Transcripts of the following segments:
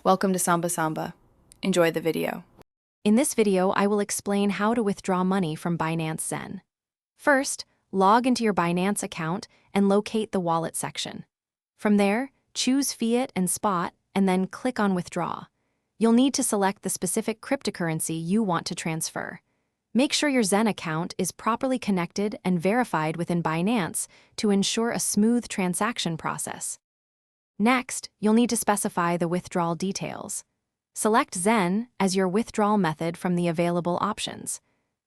Welcome to Samba Samba. Enjoy the video. In this video, I will explain how to withdraw money from Binance Zen. First, log into your Binance account and locate the wallet section. From there, choose Fiat and Spot and then click on Withdraw. You'll need to select the specific cryptocurrency you want to transfer. Make sure your Zen account is properly connected and verified within Binance to ensure a smooth transaction process. Next, you'll need to specify the withdrawal details. Select Zen as your withdrawal method from the available options.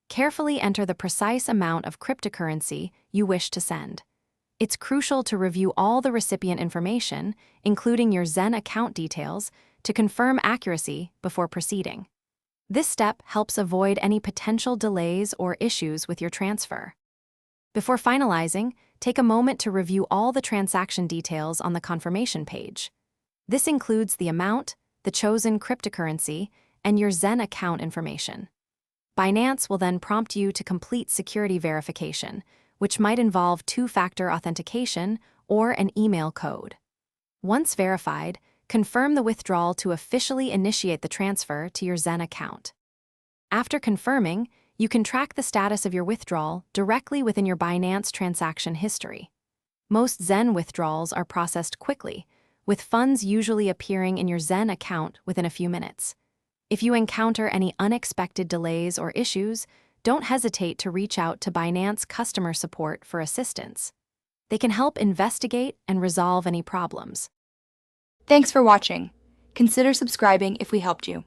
Carefully enter the precise amount of cryptocurrency you wish to send. It's crucial to review all the recipient information, including your Zen account details, to confirm accuracy before proceeding. This step helps avoid any potential delays or issues with your transfer. Before finalizing, take a moment to review all the transaction details on the confirmation page. This includes the amount, the chosen cryptocurrency, and your Zen account information. Binance will then prompt you to complete security verification, which might involve two-factor authentication or an email code. Once verified, confirm the withdrawal to officially initiate the transfer to your Zen account. After confirming, you can track the status of your withdrawal directly within your Binance transaction history. Most Zen withdrawals are processed quickly, with funds usually appearing in your Zen account within a few minutes. If you encounter any unexpected delays or issues, don't hesitate to reach out to Binance customer support for assistance. They can help investigate and resolve any problems. Thanks for watching. Consider subscribing if we helped you.